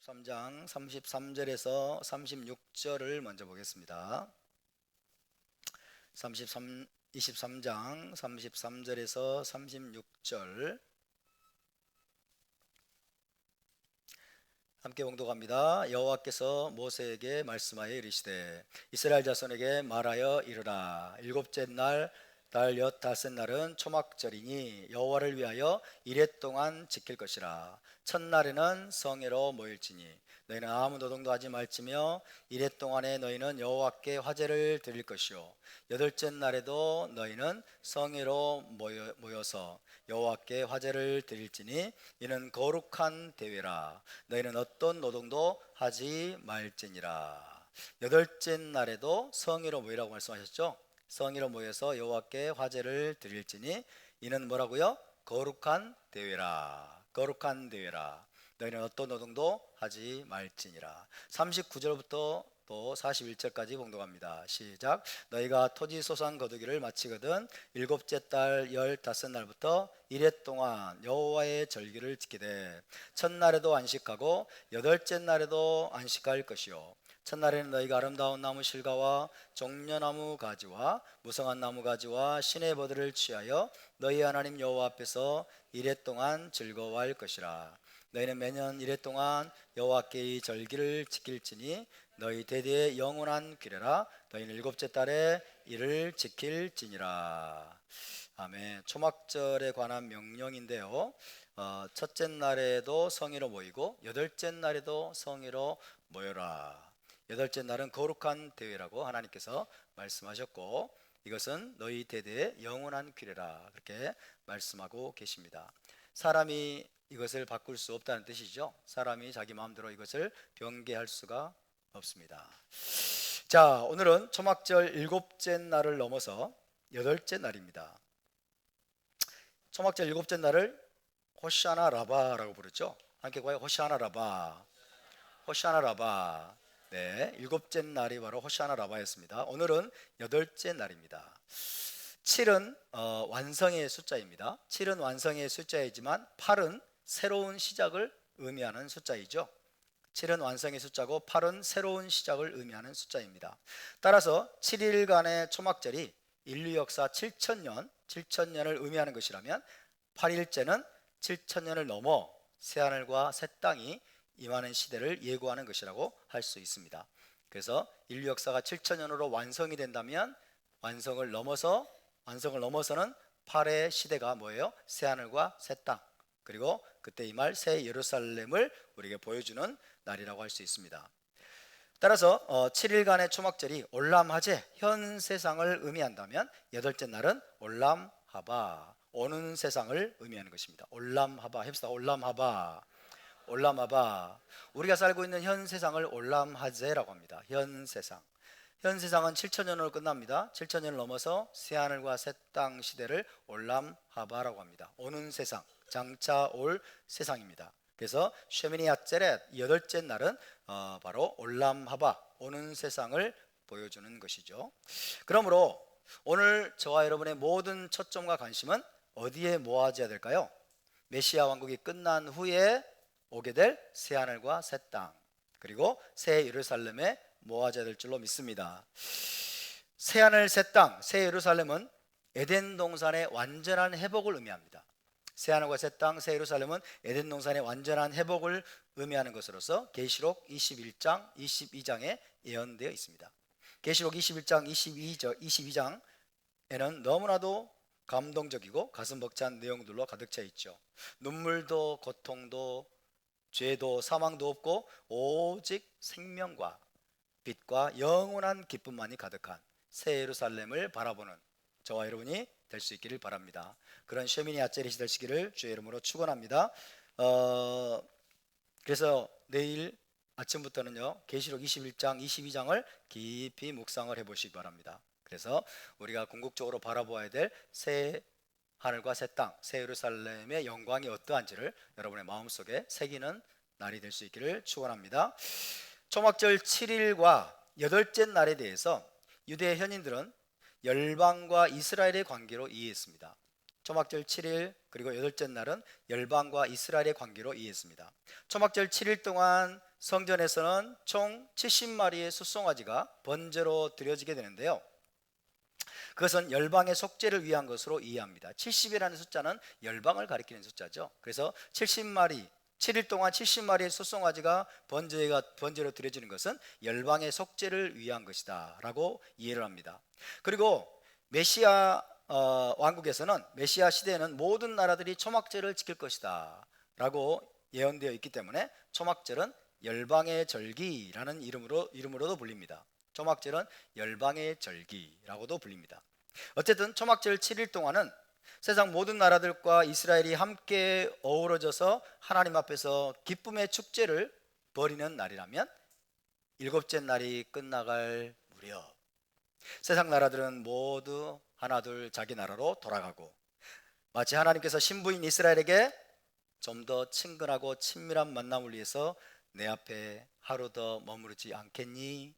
23장 33절에서 36절을 먼저 보겠습니다. 23장 33절에서 36절 함께 봉독합니다. 여호와께서 모세에게 말씀하여 이르시되 이스라엘 자손에게 말하여 이르라. 일곱째 날 달 15날은 초막절이니 여호와를 위하여 이레 동안 지킬 것이라. 첫날에는 성회로 모일지니 너희는 아무 노동도 하지 말지며 이레 동안에 너희는 여호와께 화제를 드릴 것이요 여덟째 날에도 너희는 성회로 모여서 여호와께 화제를 드릴지니 이는 거룩한 대회라. 너희는 어떤 노동도 하지 말지니라. 여덟째 날에도 성회로 모이라고 말씀하셨죠. 성회로 모여서 여호와께 화제를 드릴지니 이는 뭐라고요? 거룩한 대회라. 거룩한 대회라. 너희는 어떤 노동도 하지 말지니라. 39절부터 또 41절까지 봉독합니다. 시작. 너희가 토지 소산 거두기를 마치거든 일곱째 달 15날부터 이레 동안 여호와의 절기를 지키되 첫날에도 안식하고 여덟째 날에도 안식할 것이요 첫날에는 너희가 아름다운 나무 실과와 종려나무 가지와 무성한 나무 가지와 시내 버들을 취하여 너희 하나님 여호와 앞에서 이레 동안 즐거워할 것이라. 너희는 매년 이레 동안 여호와께 이 절기를 지킬지니 너희 대대의 영원한 규례라. 너희는 일곱째 달에 이를 지킬지니라. 아멘. 초막절에 관한 명령인데요, 첫째 날에도 성회로 모이고 여덟째 날에도 성회로 모여라. 여덟째 날은 거룩한 대회라고 하나님께서 말씀하셨고 이것은 너희 대대의 영원한 규례라 그렇게 말씀하고 계십니다. 사람이 이것을 바꿀 수 없다는 뜻이죠. 사람이 자기 마음대로 이것을 변개할 수가 없습니다. 자, 오늘은 초막절 일곱째 날을 넘어서 여덟째 날입니다. 초막절 일곱째 날을 호샤나 라바라고 부르죠. 함께 봐요. 호샤나 라바. 호샤나 라바. 네, 일곱째 날이 바로 호샤나 라바였습니다. 오늘은 여덟째 날입니다. 7은 완성의 숫자입니다. 7은 완성의 숫자이지만 8은 새로운 시작을 의미하는 숫자이죠. 7은 완성의 숫자고 8은 새로운 시작을 의미하는 숫자입니다. 따라서 7일간의 초막절이 인류 역사 7천년을 의미하는 것이라면 8일째는 7천년을 넘어 새하늘과 새 땅이 임하는 시대를 예고하는 것이라고 할 수 있습니다. 그래서 인류 역사가 7천년으로 완성이 된다면 완성을 넘어서는 8의 시대가 뭐예요? 새하늘과 새 땅, 그리고 그때 임할 새 예루살렘을 우리에게 보여주는 날이라고 할 수 있습니다. 따라서 7일간의 초막절이 올람하제, 현 세상을 의미한다면 여덟째 날은 올람하바, 오는 세상을 의미하는 것입니다. 올람하바 해봅시다. 올람하바. 올람하바. 우리가 살고 있는 현 세상을 올람하제라고 합니다. 현 세상. 현 세상은 7천년으로 끝납니다. 7천년을 넘어서 새하늘과 새 땅 시대를 올람하바라고 합니다. 오는 세상, 장차 올 세상입니다. 그래서 쉐미니 아체렛 여덟째 날은 바로 올람하바, 오는 세상을 보여주는 것이죠. 그러므로 오늘 저와 여러분의 모든 초점과 관심은 어디에 모아져야 될까요? 메시아 왕국이 끝난 후에 오게 될 새하늘과 새 땅, 그리고 새 예루살렘에 모아져야 될 줄로 믿습니다. 새하늘, 새 땅, 새 예루살렘은 에덴 동산의 완전한 회복을 의미합니다. 새하늘과 새 땅, 새 예루살렘은 에덴 동산의 완전한 회복을 의미하는 것으로서 계시록 21장, 22장에 예언되어 있습니다. 계시록 21장, 22장에는 너무나도 감동적이고 가슴 벅찬 내용들로 가득 차 있죠. 눈물도 고통도 죄도 사망도 없고 오직 생명과 빛과 영원한 기쁨만이 가득한 새 예루살렘을 바라보는 저와 여러분이 될 수 있기를 바랍니다. 그런 쉐미니 아체릿이 되시기를 주의 이름으로 축원합니다. 그래서 내일 아침부터는요 계시록 21장, 22장을 깊이 묵상을 해보시기 바랍니다. 그래서 우리가 궁극적으로 바라보아야 될 새 하늘과 새 땅, 새 예루살렘의 영광이 어떠한지를 여러분의 마음속에 새기는 날이 될 수 있기를 축원합니다. 초막절 7일과 여덟째 날에 대해서 유대 현인들은 열방과 이스라엘의 관계로 이해했습니다. 초막절 7일 그리고 여덟째 날은 열방과 이스라엘의 관계로 이해했습니다. 초막절 7일 동안 성전에서는 총 70마리의 숫송아지가 번제로 드려지게 되는데요, 그것은 열방의 속죄를 위한 것으로 이해합니다. 70이라는 숫자는 열방을 가리키는 숫자죠. 그래서 70마리, 7일 동안 70마리의 숫송아지가 번제로 드려지는 것은 열방의 속죄를 위한 것이다 라고 이해를 합니다. 그리고 메시아 왕국에서는, 메시아 시대에는 모든 나라들이 초막절을 지킬 것이다 라고 예언되어 있기 때문에 초막절은 열방의 절기라는 이름으로도 불립니다. 초막절은 열방의 절기라고도 불립니다. 어쨌든 초막절 7일 동안은 세상 모든 나라들과 이스라엘이 함께 어우러져서 하나님 앞에서 기쁨의 축제를 벌이는 날이라면, 일곱째 날이 끝나갈 무렵 세상 나라들은 모두 하나둘 자기 나라로 돌아가고, 마치 하나님께서 신부인 이스라엘에게 좀 더 친근하고 친밀한 만남을 위해서 내 앞에 하루 더 머무르지 않겠니?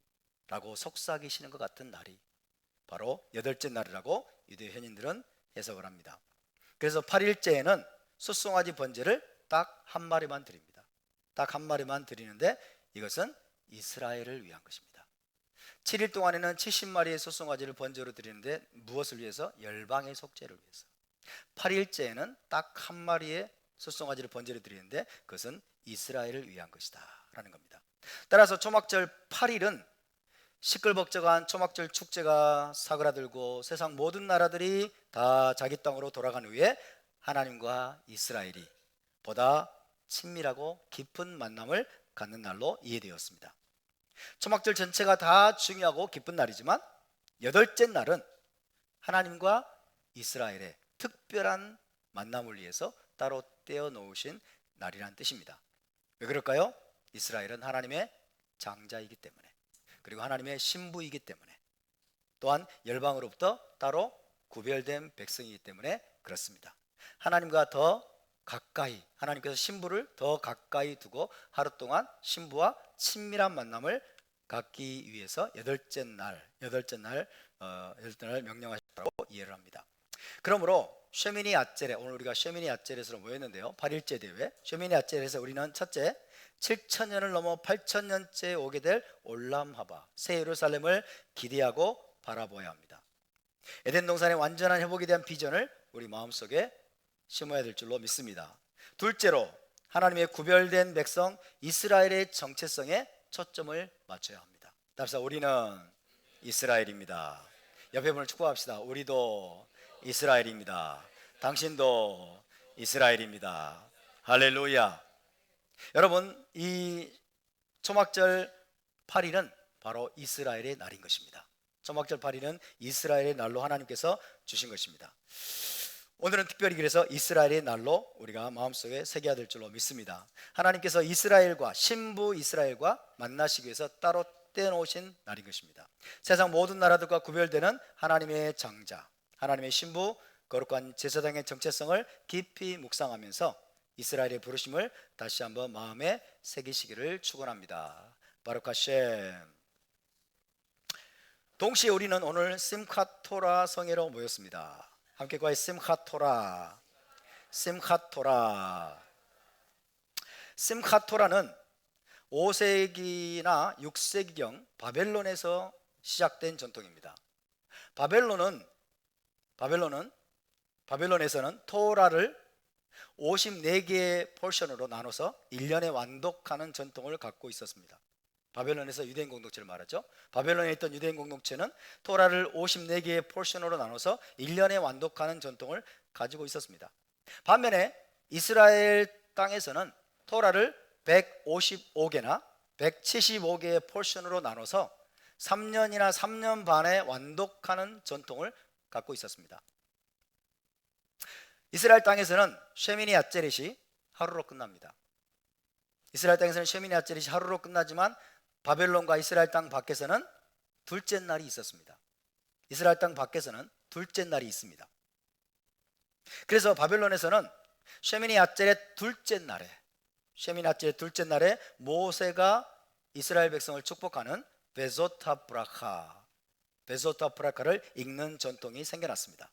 라고 속삭이시는 것 같은 날이 바로 여덟째 날이라고 유대 현인들은 해석을 합니다. 그래서 8일째에는 숫송아지 번제를 딱 한 마리만 드립니다. 딱 한 마리만 드리는데 이것은 이스라엘을 위한 것입니다. 7일 동안에는 70마리의 숫송아지를 번제로 드리는데 무엇을 위해서? 열방의 속죄를 위해서. 8일째에는 딱 한 마리의 숫송아지를 번제로 드리는데 그것은 이스라엘을 위한 것이다 라는 겁니다. 따라서 초막절 8일은 시끌벅적한 초막절 축제가 사그라들고 세상 모든 나라들이 다 자기 땅으로 돌아간 후에 하나님과 이스라엘이 보다 친밀하고 깊은 만남을 갖는 날로 이해되었습니다. 초막절 전체가 다 중요하고 기쁜 날이지만 여덟째 날은 하나님과 이스라엘의 특별한 만남을 위해서 따로 떼어 놓으신 날이라는 뜻입니다. 왜 그럴까요? 이스라엘은 하나님의 장자이기 때문에, 그리고 하나님의 신부이기 때문에, 또한 열방으로부터 따로 구별된 백성이기 때문에 그렇습니다. 하나님과 더 가까이, 하나님께서 신부를 더 가까이 두고 하루 동안 신부와 친밀한 만남을 갖기 위해서 여덟째 날 명령하셨다고 이해를 합니다. 그러므로 쉐미니 아젤에, 오늘 우리가 쉐미니 아젤에서 모였는데요, 8일째 대회 쉐미니 아젤에서 우리는 첫째, 7,000년을 넘어 8,000년째 오게 될 올람하바 새 예루살렘을 기대하고 바라보아야 합니다. 에덴 동산의 완전한 회복에 대한 비전을 우리 마음속에 심어야 될 줄로 믿습니다. 둘째로, 하나님의 구별된 백성 이스라엘의 정체성에 초점을 맞춰야 합니다. 답사, 우리는 이스라엘입니다. 옆에 분을 축복합시다. 우리도 이스라엘입니다. 당신도 이스라엘입니다. 할렐루야. 여러분, 이 초막절 8일은 바로 이스라엘의 날인 것입니다. 초막절 8일은 이스라엘의 날로 하나님께서 주신 것입니다. 오늘은 특별히 그래서 이스라엘의 날로 우리가 마음속에 새겨야 될 줄로 믿습니다. 하나님께서 이스라엘과, 신부 이스라엘과 만나시기 위해서 따로 떼어놓으신 날인 것입니다. 세상 모든 나라들과 구별되는 하나님의 장자, 하나님의 신부, 거룩한 제사장의 정체성을 깊이 묵상하면서 이스라엘의 부르심을 다시 한번 마음에 새기시기를 축원합니다. 바룩 하셴. 동시에 우리는 오늘 심카토라 성회로 모였습니다. 함께 과의 심카토라. 심카토라는 5세기나 6세기경 바벨론에서 시작된 전통입니다. 바벨론에서는 토라를 54개의 포션으로 나눠서 1년에 완독하는 전통을 갖고 있었습니다. 바벨론에서 유대인 공동체를 말하죠. 바벨론에 있던 유대인 공동체는 토라를 54개의 포션으로 나눠서 1년에 완독하는 전통을 가지고 있었습니다. 반면에 이스라엘 땅에서는 토라를 155개나 175개의 포션으로 나눠서 3년이나 3년 반에 완독하는 전통을 갖고 있었습니다. 이스라엘 땅에서는 쉐미니 아ጼ렛이 하루로 끝납니다. 이스라엘 땅에서는 쉐미니 아ጼ렛이 하루로 끝나지만 바벨론과 이스라엘 땅 밖에서는 둘째 날이 있었습니다. 이스라엘 땅 밖에서는 둘째 날이 있습니다. 그래서 바벨론에서는 쉐미니 아ጼ렛 둘째 날에 모세가 이스라엘 백성을 축복하는 베소타 브라카를 읽는 전통이 생겨났습니다.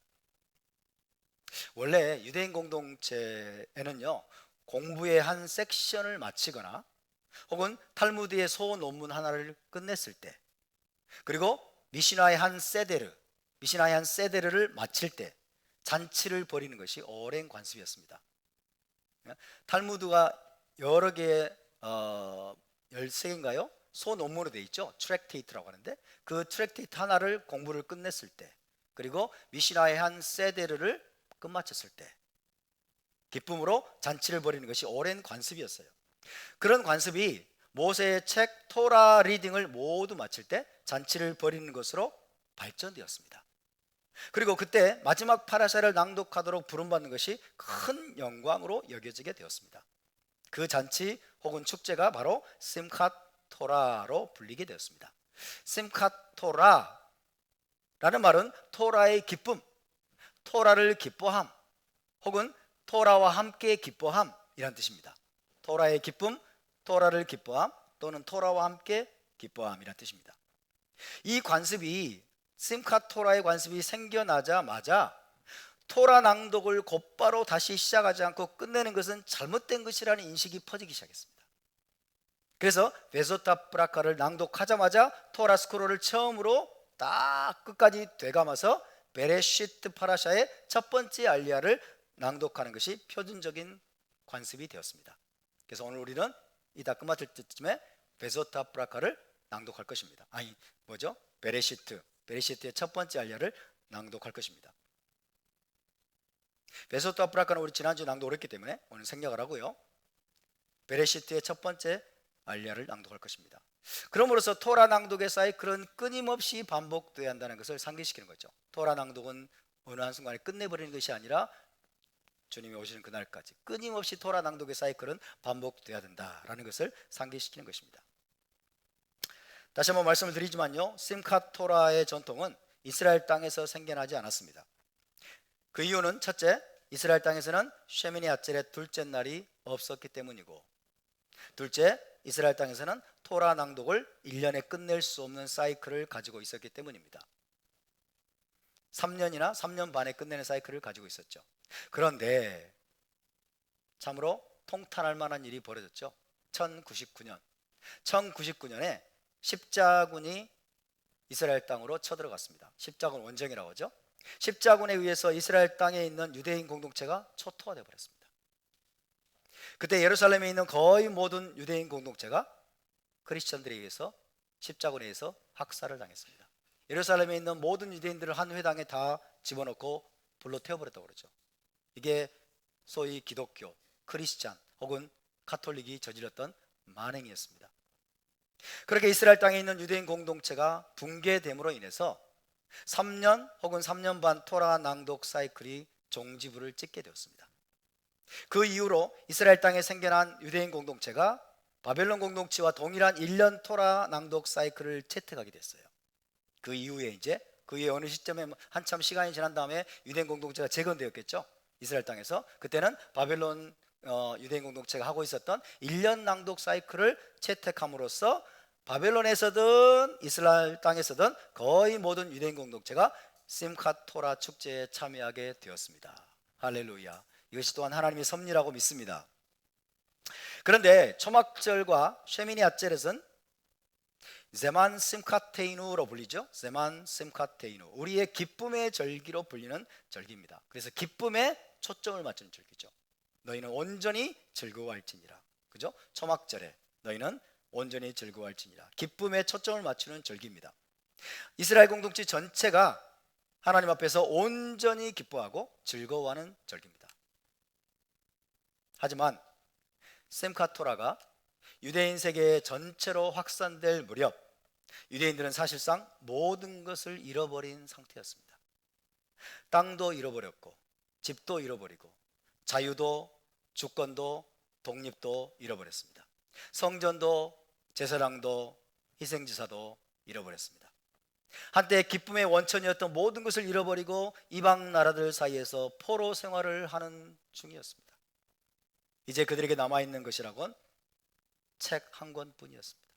원래 유대인 공동체에는요, 공부의 한 섹션을 마치거나 혹은 탈무드의 소논문 하나를 끝냈을 때, 그리고 미시나의 한 세데르를 마칠 때 잔치를 벌이는 것이 오랜 관습이었습니다. 탈무드가 여러 개의 13개인가요? 소논문으로 되어 있죠. 트랙테이트라고 하는데, 그 트랙테이트 하나를 공부를 끝냈을 때, 그리고 미시나의 한 세데르를 끝마쳤을 때 기쁨으로 잔치를 벌이는 것이 오랜 관습이었어요. 그런 관습이 모세의 책 토라 리딩을 모두 마칠 때 잔치를 벌이는 것으로 발전되었습니다. 그리고 그때 마지막 파라샤를 낭독하도록 부름받는 것이 큰 영광으로 여겨지게 되었습니다. 그 잔치 혹은 축제가 바로 심캇 토라로 불리게 되었습니다. 심캇 토라라는 말은 토라의 기쁨, 토라를 기뻐함, 혹은 토라와 함께 기뻐함이란 뜻입니다. 토라의 기쁨, 토라를 기뻐함, 또는 토라와 함께 기뻐함이란 뜻입니다. 이 관습이, 심캇 토라의 관습이 생겨나자마자 토라 낭독을 곧바로 다시 시작하지 않고 끝내는 것은 잘못된 것이라는 인식이 퍼지기 시작했습니다. 그래서 베소타 브라카를 낭독하자마자 토라 스크롤을 처음으로 딱 끝까지 되감아서 베레시트 파라샤의 첫 번째 알리야를 낭독하는 것이 표준적인 관습이 되었습니다. 그래서 오늘 우리는 이따 끝마칠 때쯤에 베소타 브라카를 낭독할 것입니다. 베레시트의 첫 번째 알리야를 낭독할 것입니다. 베소타 브라카는 우리 지난주 낭독을 했기 때문에 오늘 생략을 하고요, 베레시트의 첫 번째 알리야를 낭독할 것입니다. 그럼으로써 토라 낭독의 사이클은 끊임없이 반복되어야 한다는 것을 상기시키는 거죠. 토라 낭독은 어느 한순간에 끝내버리는 것이 아니라 주님이 오시는 그날까지 끊임없이 토라 낭독의 사이클은 반복되어야 된다라는 것을 상기시키는 것입니다. 다시 한번 말씀을 드리지만요, 심캇 토라의 전통은 이스라엘 땅에서 생겨나지 않았습니다. 그 이유는 첫째, 이스라엘 땅에서는 쉐미니 아체렛 둘째 날이 없었기 때문이고, 둘째, 이스라엘 땅에서는 토라 낭독을 1년에 끝낼 수 없는 사이클을 가지고 있었기 때문입니다. 3년이나 3년 반에 끝내는 사이클을 가지고 있었죠. 그런데 참으로 통탄할 만한 일이 벌어졌죠. 1099년에 십자군이 이스라엘 땅으로 쳐들어갔습니다. 십자군 원정이라고 하죠. 십자군에 의해서 이스라엘 땅에 있는 유대인 공동체가 초토화되어 버렸습니다. 그때 예루살렘에 있는 거의 모든 유대인 공동체가 크리스천들에 의해서 십자군에 의해서 학살을 당했습니다. 예루살렘에 있는 모든 유대인들을 한 회당에 다 집어넣고 불로 태워버렸다고 그러죠. 이게 소위 기독교, 크리스찬 혹은 카톨릭이 저질렀던 만행이었습니다. 그렇게 이스라엘 땅에 있는 유대인 공동체가 붕괴됨으로 인해서 3년 혹은 3년 반 토라 낭독 사이클이 종지부를 찍게 되었습니다. 그 이후로 이스라엘 땅에 생겨난 유대인 공동체가 바벨론 공동체와 동일한 1년 토라 낭독 사이클을 채택하게 됐어요. 그 이후에 어느 시점에 한참 시간이 지난 다음에 유대인 공동체가 재건되었겠죠. 이스라엘 땅에서 그때는 바벨론 유대인 공동체가 하고 있었던 1년 낭독 사이클을 채택함으로써 바벨론에서든 이스라엘 땅에서든 거의 모든 유대인 공동체가 심캇 토라 축제에 참여하게 되었습니다. 할렐루야. 이것이 또한 하나님의 섭리라고 믿습니다. 그런데 초막절과 쉐미니 아체렛은 제만 심카테이누로 불리죠. 제만 심카테이누, 우리의 기쁨의 절기로 불리는 절기입니다. 그래서 기쁨에 초점을 맞추는 절기죠. 너희는 온전히 즐거워할지니라. 그죠? 초막절에 너희는 온전히 즐거워할지니라. 기쁨에 초점을 맞추는 절기입니다. 이스라엘 공동체 전체가 하나님 앞에서 온전히 기뻐하고 즐거워하는 절기입니다. 하지만 심캇 토라가 유대인 세계 전체로 확산될 무렵 유대인들은 사실상 모든 것을 잃어버린 상태였습니다. 땅도 잃어버렸고 집도 잃어버리고 자유도 주권도 독립도 잃어버렸습니다. 성전도 제사장도 희생지사도 잃어버렸습니다. 한때 기쁨의 원천이었던 모든 것을 잃어버리고 이방 나라들 사이에서 포로 생활을 하는 중이었습니다. 이제 그들에게 남아있는 것이라곤 책 한 권뿐이었습니다.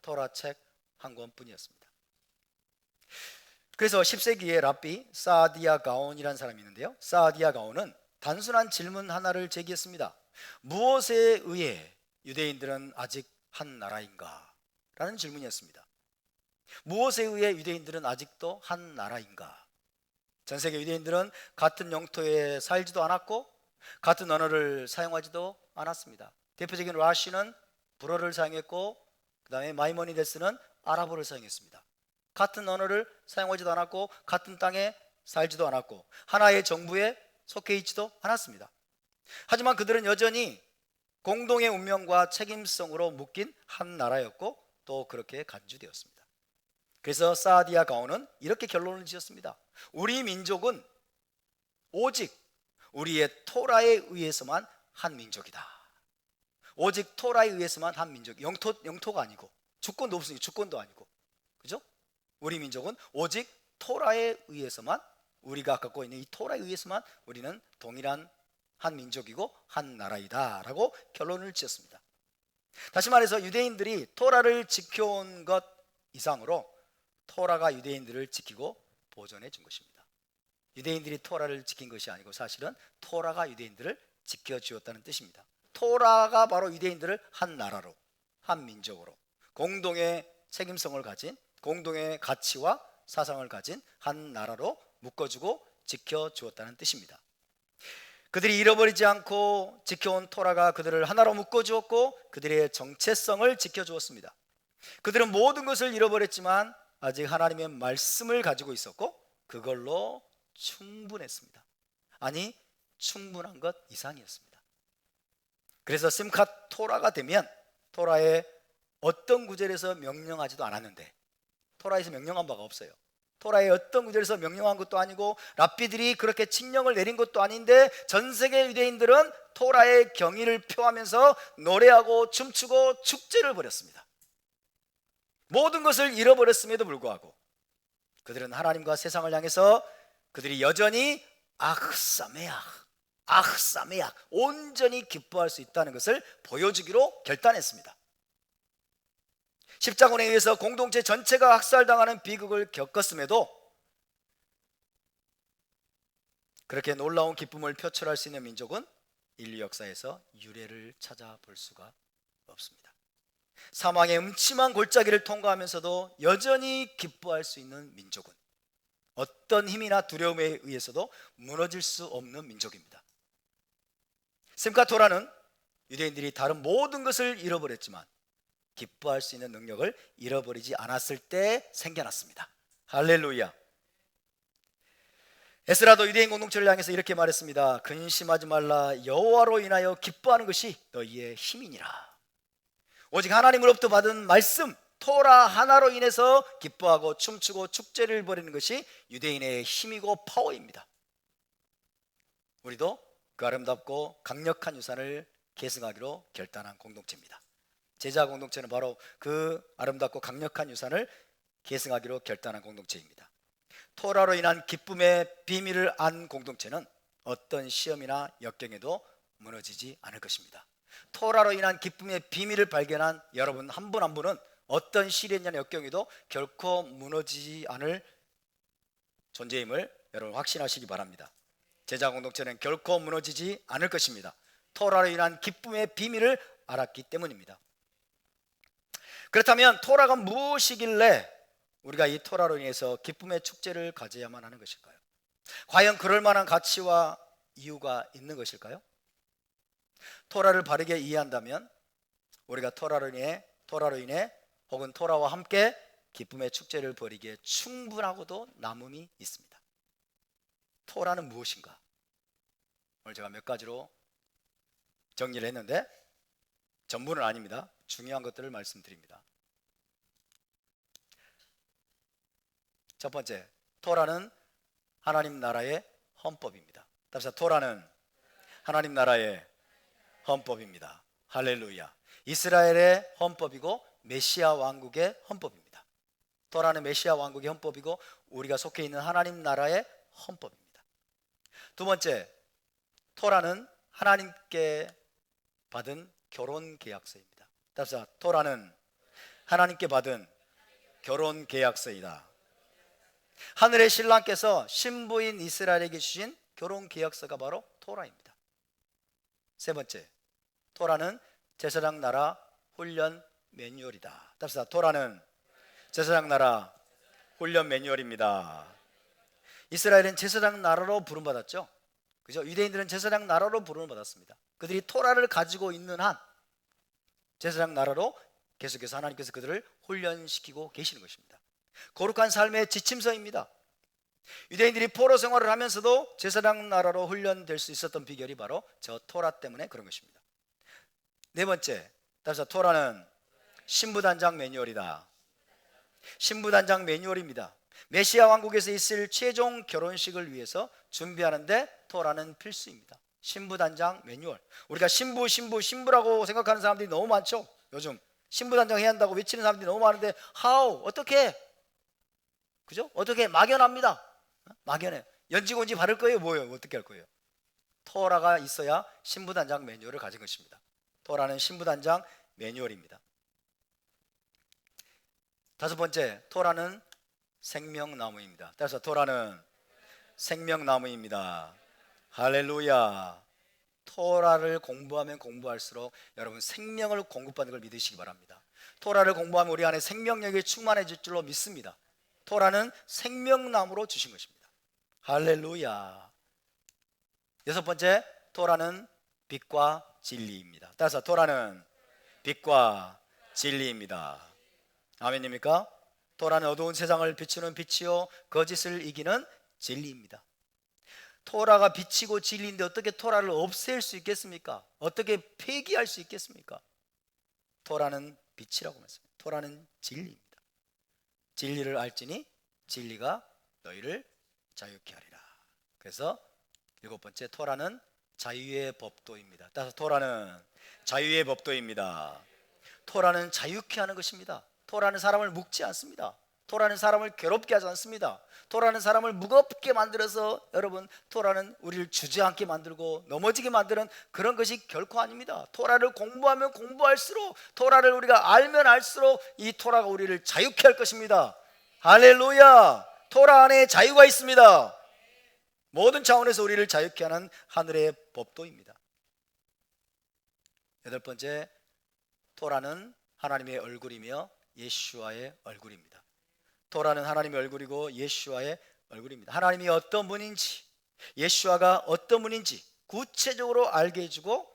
토라 책 한 권뿐이었습니다. 그래서 10세기에 랍비 사아디아 가온이라는 사람이 있는데요, 사아디아 가온은 단순한 질문 하나를 제기했습니다. 무엇에 의해 유대인들은 아직 한 나라인가? 라는 질문이었습니다. 무엇에 의해 유대인들은 아직도 한 나라인가? 전 세계 유대인들은 같은 영토에 살지도 않았고 같은 언어를 사용하지도 않았습니다. 대표적인 라시는 불어를 사용했고 그 다음에 마이모니데스는 아랍어를 사용했습니다. 같은 언어를 사용하지도 않았고 같은 땅에 살지도 않았고 하나의 정부에 속해 있지도 않았습니다. 하지만 그들은 여전히 공동의 운명과 책임성으로 묶인 한 나라였고 또 그렇게 간주되었습니다. 그래서 사아디아 가온은 이렇게 결론을 지었습니다. 우리 민족은 오직 우리의 토라에 의해서만 한 민족이다. 오직 토라에 의해서만 한 민족. 영토가 아니고 주권도 없으니 주권도 아니고, 그죠? 우리 민족은 오직 토라에 의해서만, 우리가 갖고 있는 이 토라에 의해서만 우리는 동일한 한 민족이고 한 나라이다 라고 결론을 지었습니다. 다시 말해서 유대인들이 토라를 지켜온 것 이상으로 토라가 유대인들을 지키고 보존해 준 것입니다. 유대인들이 토라를 지킨 것이 아니고 사실은 토라가 유대인들을 지켜주었다는 뜻입니다. 토라가 바로 유대인들을 한 나라로, 한 민족으로, 공동의 책임성을 가진, 공동의 가치와 사상을 가진 한 나라로 묶어주고 지켜주었다는 뜻입니다. 그들이 잃어버리지 않고 지켜온 토라가 그들을 하나로 묶어주었고 그들의 정체성을 지켜주었습니다. 그들은 모든 것을 잃어버렸지만 아직 하나님의 말씀을 가지고 있었고 그걸로 충분했습니다. 아니, 충분한 것 이상이었습니다. 그래서 심캇 토라가 되면 토라의 어떤 구절에서 명령하지도 않았는데, 토라에서 명령한 바가 없어요. 토라의 어떤 구절에서 명령한 것도 아니고 랍비들이 그렇게 칙령을 내린 것도 아닌데 전 세계 유대인들은 토라의 경의를 표하면서 노래하고 춤추고 축제를 벌였습니다. 모든 것을 잃어버렸음에도 불구하고 그들은 하나님과 세상을 향해서 그들이 여전히 아흐사메악 온전히 기뻐할 수 있다는 것을 보여주기로 결단했습니다. 십자군에 의해서 공동체 전체가 학살당하는 비극을 겪었음에도 그렇게 놀라운 기쁨을 표출할 수 있는 민족은 인류 역사에서 유례를 찾아볼 수가 없습니다. 사망의 음침한 골짜기를 통과하면서도 여전히 기뻐할 수 있는 민족은 어떤 힘이나 두려움에 의해서도 무너질 수 없는 민족입니다. 심캇 토라는 유대인들이 다른 모든 것을 잃어버렸지만 기뻐할 수 있는 능력을 잃어버리지 않았을 때 생겨났습니다. 할렐루야. 에스라도 유대인 공동체를 향해서 이렇게 말했습니다. 근심하지 말라. 여호와로 인하여 기뻐하는 것이 너희의 힘이니라. 오직 하나님으로부터 받은 말씀 토라 하나로 인해서 기뻐하고 춤추고 축제를 벌이는 것이 유대인의 힘이고 파워입니다. 우리도 그 아름답고 강력한 유산을 계승하기로 결단한 공동체입니다. 제자 공동체는 바로 그 아름답고 강력한 유산을 계승하기로 결단한 공동체입니다. 토라로 인한 기쁨의 비밀을 안 공동체는 어떤 시험이나 역경에도 무너지지 않을 것입니다. 토라로 인한 기쁨의 비밀을 발견한 여러분 한 분 한 분은 어떤 시련이나 역경에도 결코 무너지지 않을 존재임을 여러분 확신하시기 바랍니다. 제자 공동체는 결코 무너지지 않을 것입니다. 토라로 인한 기쁨의 비밀을 알았기 때문입니다. 그렇다면 토라가 무엇이길래 우리가 이 토라로 인해서 기쁨의 축제를 가져야만 하는 것일까요? 과연 그럴 만한 가치와 이유가 있는 것일까요? 토라를 바르게 이해한다면 우리가 토라로 인해 혹은 토라와 함께 기쁨의 축제를 벌이기에 충분하고도 남음이 있습니다. 토라는 무엇인가? 오늘 제가 몇 가지로 정리를 했는데 전부는 아닙니다. 중요한 것들을 말씀드립니다. 첫 번째, 토라는 하나님 나라의 헌법입니다. 답사, 토라는 하나님 나라의 헌법입니다. 할렐루야. 이스라엘의 헌법이고 메시아 왕국의 헌법입니다. 토라는 메시아 왕국의 헌법이고 우리가 속해 있는 하나님 나라의 헌법입니다. 두 번째, 토라는 하나님께 받은 결혼 계약서입니다. 답사, 토라는 하나님께 받은 결혼 계약서이다. 하늘의 신랑께서 신부인 이스라엘에게 주신 결혼 계약서가 바로 토라입니다. 세 번째, 토라는 제사장 나라 훈련 매뉴얼이다. 답시다. 토라는 제사장 나라 훈련 매뉴얼입니다. 이스라엘은 제사장 나라로 부름받았죠. 그죠? 유대인들은 제사장 나라로 부름받았습니다. 그들이 토라를 가지고 있는 한 제사장 나라로 계속해서 하나님께서 그들을 훈련시키고 계시는 것입니다. 거룩한 삶의 지침서입니다. 유대인들이 포로 생활을 하면서도 제사장 나라로 훈련될 수 있었던 비결이 바로 저 토라 때문에 그런 것입니다. 네 번째, 따라서 토라는 신부단장 매뉴얼이다. 신부단장 매뉴얼입니다. 메시아 왕국에서 있을 최종 결혼식을 위해서 준비하는데 토라는 필수입니다. 신부단장 매뉴얼. 우리가 신부라고 생각하는 사람들이 너무 많죠. 요즘 신부단장 해야 한다고 외치는 사람들이 너무 많은데 how? 어떻게? 그죠? 어떻게? 막연합니다. 막연해. 연지곤지 바를 거예요? 뭐예요? 어떻게 할 거예요? 토라가 있어야 신부단장 매뉴얼을 가진 것입니다. 토라는 신부단장 매뉴얼입니다. 다섯 번째, 토라는 생명나무입니다. 따라서 토라는 생명나무입니다. 할렐루야. 토라를 공부하면 공부할수록 여러분 생명을 공급받는 걸 믿으시기 바랍니다. 토라를 공부하면 우리 안에 생명력이 충만해질 줄로 믿습니다. 토라는 생명나무로 주신 것입니다. 할렐루야. 여섯 번째, 토라는 빛과 진리입니다. 따라서 토라는 빛과 진리입니다. 아멘입니까? 토라는 어두운 세상을 비추는 빛이요 거짓을 이기는 진리입니다. 토라가 빛이고 진리인데 어떻게 토라를 없앨 수 있겠습니까? 어떻게 폐기할 수 있겠습니까? 토라는 빛이라고 말씀합니다. 토라는 진리입니다. 진리를 알지니 진리가 너희를 자유케 하리라. 그래서 일곱 번째, 토라는 자유의 법도입니다. 따라서 토라는 자유의 법도입니다. 토라는 자유케 하는 것입니다. 토라는 사람을 묶지 않습니다. 토라는 사람을 괴롭게 하지 않습니다. 토라는 사람을 무겁게 만들어서 여러분 토라는 우리를 주저앉게 만들고 넘어지게 만드는 그런 것이 결코 아닙니다. 토라를 공부하면 공부할수록 토라를 우리가 알면 알수록 이 토라가 우리를 자유케 할 것입니다. 할렐루야. 토라 안에 자유가 있습니다. 모든 차원에서 우리를 자유케 하는 하늘의 법도입니다. 여덟 번째, 토라는 하나님의 얼굴이며 예수와의 얼굴입니다. 토라는 하나님의 얼굴이고 예수와의 얼굴입니다. 하나님이 어떤 분인지, 예수와가 어떤 분인지 구체적으로 알게 해주고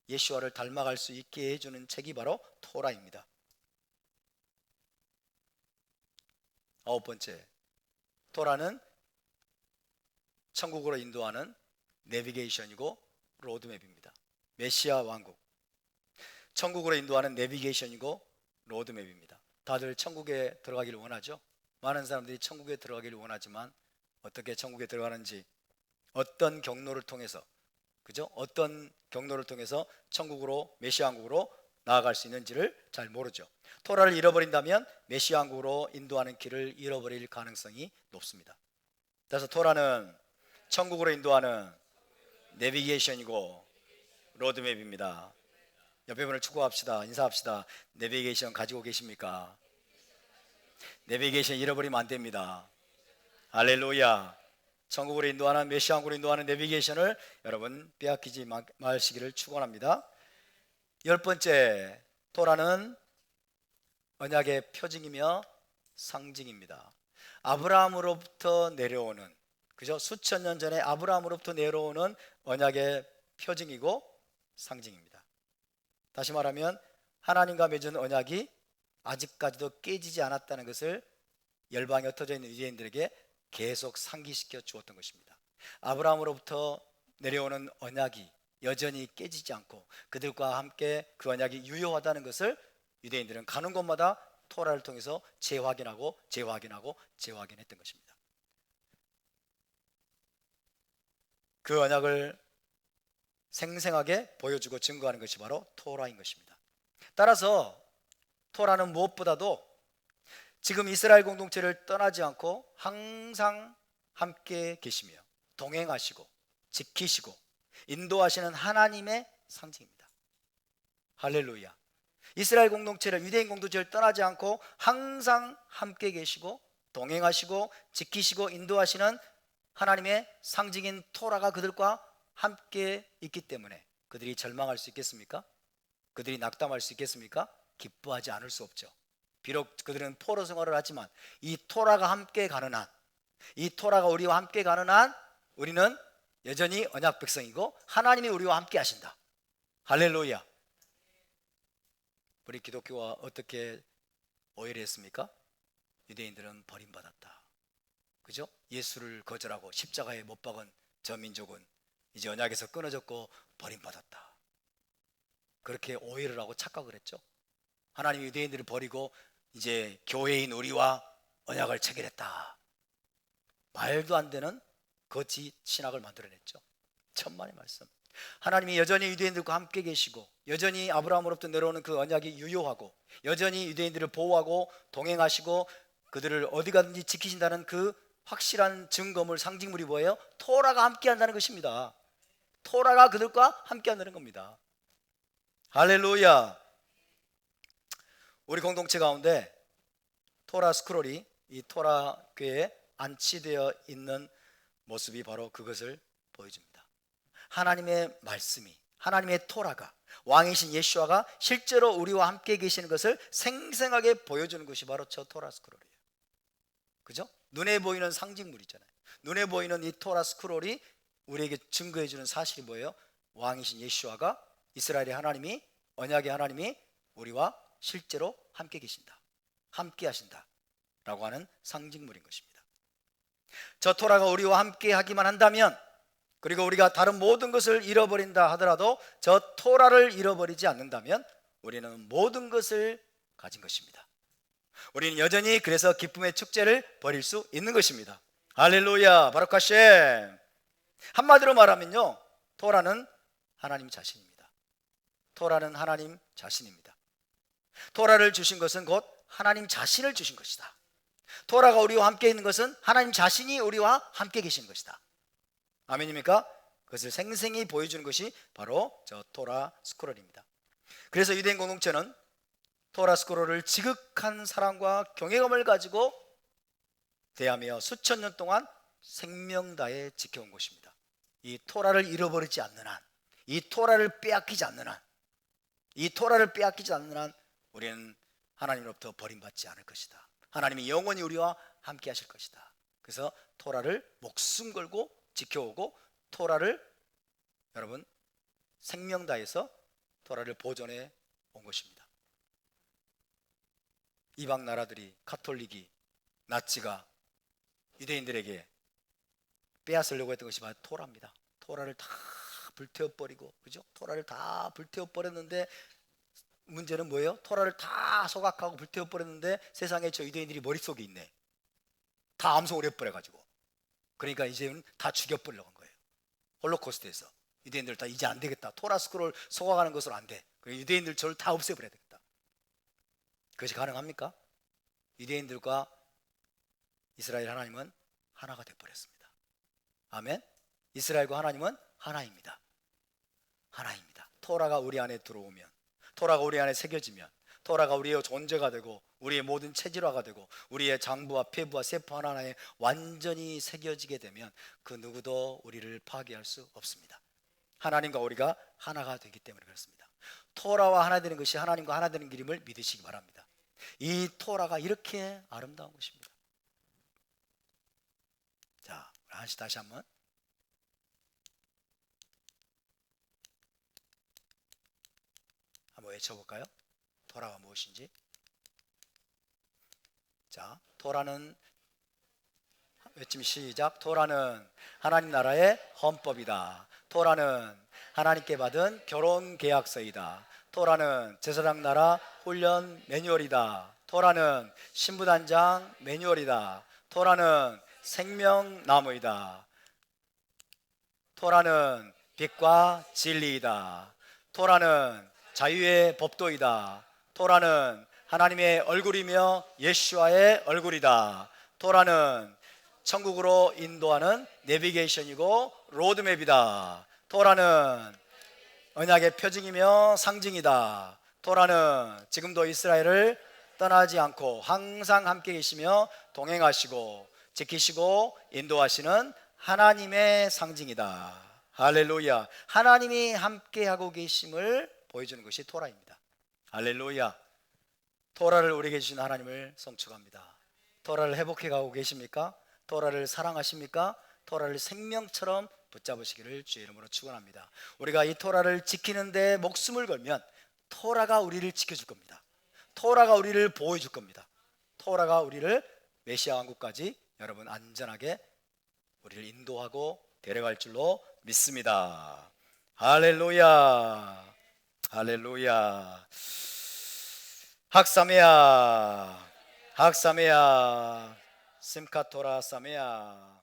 예수와를 닮아갈 수 있게 해주는 책이 바로 토라입니다. 아홉 번째, 토라는 천국으로 인도하는 내비게이션이고 로드맵입니다. 메시아 왕국, 천국으로 인도하는 내비게이션이고 로드맵입니다. 다들 천국에 들어가기를 원하죠? 많은 사람들이 천국에 들어가기를 원하지만 어떻게 천국에 들어가는지, 어떤 경로를 통해서, 그죠? 어떤 경로를 통해서 천국으로, 메시아 왕국으로 나아갈 수 있는지를 잘 모르죠. 토라를 잃어버린다면 메시아 왕국으로 인도하는 길을 잃어버릴 가능성이 높습니다. 그래서 토라는 천국으로 인도하는 내비게이션이고 로드맵입니다. 옆에 분을 축복합시다. 인사합시다. 내비게이션 가지고 계십니까? 내비게이션 잃어버리면 안 됩니다. 할렐루야. 천국으로 인도하는, 메시아 왕국으로 인도하는 내비게이션을 여러분 빼앗기지 마시기를 축원합니다. 열 번째, 토라는 언약의 표징이며 상징입니다. 아브라함으로부터 내려오는, 그죠? 수천 년 전에 아브라함으로부터 내려오는 언약의 표징이고 상징입니다. 다시 말하면 하나님과 맺은 언약이 아직까지도 깨지지 않았다는 것을 열방에 흩어져 있는 유대인들에게 계속 상기시켜 주었던 것입니다. 아브라함으로부터 내려오는 언약이 여전히 깨지지 않고 그들과 함께 그 언약이 유효하다는 것을 유대인들은 가는 곳마다 토라를 통해서 재확인하고 재확인했던 것입니다. 그 언약을 생생하게 보여주고 증거하는 것이 바로 토라인 것입니다. 따라서 토라는 무엇보다도 지금 이스라엘 공동체를 떠나지 않고 항상 함께 계시며 동행하시고 지키시고 인도하시는 하나님의 상징입니다. 할렐루야. 이스라엘 공동체를, 유대인 공동체를 떠나지 않고 항상 함께 계시고 동행하시고 지키시고 인도하시는 하나님의 상징인 토라가 그들과 함께 있기 때문에 그들이 절망할 수 있겠습니까? 그들이 낙담할 수 있겠습니까? 기뻐하지 않을 수 없죠. 비록 그들은 포로 생활을 하지만 이 토라가 함께 가는 한, 이 토라가 우리와 함께 가는 한 우리는 여전히 언약 백성이고 하나님이 우리와 함께 하신다. 할렐루야. 우리 기독교와 어떻게 오해를 했습니까? 유대인들은 버림받았다. 그죠? 예수를 거절하고 십자가에 못 박은 저 민족은 이제 언약에서 끊어졌고 버림받았다. 그렇게 오해를 하고 착각을 했죠. 하나님이 유대인들을 버리고 이제 교회인 우리와 언약을 체결했다. 말도 안 되는 거짓 신학을 만들어냈죠. 천만의 말씀. 하나님이 여전히 유대인들과 함께 계시고 여전히 아브라함으로부터 내려오는 그 언약이 유효하고 여전히 유대인들을 보호하고 동행하시고 그들을 어디 가든지 지키신다는 그 확실한 증거물, 상징물이 뭐예요? 토라가 함께 한다는 것입니다. 토라가 그들과 함께 한다는 겁니다. 할렐루야. 우리 공동체 가운데 토라 스크롤이 이 토라 궤에 안치되어 있는 모습이 바로 그것을 보여줍니다. 하나님의 말씀이, 하나님의 토라가, 왕이신 예수아가 실제로 우리와 함께 계시는 것을 생생하게 보여주는 것이 바로 저 토라 스크롤이에요. 그죠? 눈에 보이는 상징물이잖아요. 눈에 보이는 이 토라 스크롤이 우리에게 증거해 주는 사실이 뭐예요? 왕이신 예수아가, 이스라엘의 하나님이, 언약의 하나님이 우리와 실제로 함께 계신다, 함께 하신다 라고 하는 상징물인 것입니다. 저 토라가 우리와 함께 하기만 한다면, 그리고 우리가 다른 모든 것을 잃어버린다 하더라도 저 토라를 잃어버리지 않는다면 우리는 모든 것을 가진 것입니다. 우리는 여전히 그래서 기쁨의 축제를 벌일 수 있는 것입니다. 할렐루야, 바룩 하셈. 한마디로 말하면요, 토라는 하나님 자신입니다. 토라는 하나님 자신입니다. 토라를 주신 것은 곧 하나님 자신을 주신 것이다. 토라가 우리와 함께 있는 것은 하나님 자신이 우리와 함께 계신 것이다. 아멘입니까? 그것을 생생히 보여주는 것이 바로 저 토라 스크롤입니다. 그래서 유대인 공동체는 토라 스크롤을 지극한 사랑과 경외감을 가지고 대하며 수천 년 동안 생명 다해 지켜온 것입니다. 이 토라를 잃어버리지 않는 한, 이 토라를 빼앗기지 않는 한, 이 토라를 빼앗기지 않는 한 우리는 하나님으로부터 버림받지 않을 것이다. 하나님이 영원히 우리와 함께 하실 것이다. 그래서 토라를 목숨 걸고 지켜오고 토라를 여러분 생명 다해서 토라를 보존해 온 것입니다. 이방 나라들이, 가톨릭이, 나치가 유대인들에게 빼앗으려고 했던 것이 바로 토라입니다. 토라를 다 불태워버리고, 그죠? 토라를 다 불태워버렸는데 문제는 뭐예요? 토라를 다 소각하고 불태워버렸는데 세상에 저 유대인들이 머릿속에 있네. 다 암송을 해버려가지고. 그러니까 이제는 다 죽여버리려고 한 거예요. 홀로코스트에서 유대인들 다 이제 안 되겠다. 토라 스크롤 소각하는 것으로 안 돼. 유대인들 저를 다 없애버려야 되겠다. 그것이 가능합니까? 유대인들과 이스라엘 하나님은 하나가 되어버렸습니다. 아멘. 이스라엘과 하나님은 하나입니다. 하나입니다. 토라가 우리 안에 들어오면, 토라가 우리 안에 새겨지면, 토라가 우리의 존재가 되고 우리의 모든 체질화가 되고 우리의 장부와 폐부와 세포 하나하나에 완전히 새겨지게 되면 그 누구도 우리를 파괴할 수 없습니다. 하나님과 우리가 하나가 되기 때문에 그렇습니다. 토라와 하나 되는 것이 하나님과 하나 되는 길임을 믿으시기 바랍니다. 이 토라가 이렇게 아름다운 것입니다. 자, 다시 한번. 한번 외쳐볼까요? 토라가 무엇인지. 자, 토라는, 외침 시작. 토라는 하나님 나라의 헌법이다. 토라는 하나님께 받은 결혼 계약서이다. 토라는 제사장 나라 훈련 매뉴얼이다. 토라는 신부단장 매뉴얼이다. 토라는 생명나무이다. 토라는 빛과 진리이다. 토라는 자유의 법도이다. 토라는 하나님의 얼굴이며 예수와의 얼굴이다. 토라는 천국으로 인도하는 내비게이션이고 로드맵이다. 토라는 언약의 표징이며 상징이다. 토라는 지금도 이스라엘을 떠나지 않고 항상 함께 계시며 동행하시고 지키시고 인도하시는 하나님의 상징이다. 할렐루야. 하나님이 함께하고 계심을 보여주는 것이 토라입니다. 할렐루야. 토라를 우리에게 주신 하나님을 성축합니다. 토라를 회복해 가고 계십니까? 토라를 사랑하십니까? 토라를 생명처럼 붙잡으시기를 주의 이름으로 축원합니다. 우리가 이 토라를 지키는데 목숨을 걸면 토라가 우리를 지켜줄 겁니다. 토라가 우리를 보호해 줄 겁니다. 토라가 우리를 메시아 왕국까지 여러분 안전하게 우리를 인도하고 데려갈 줄로 믿습니다. 할렐루야. 할렐루야. 학사메야. 학사메야. 심카토라 사메야.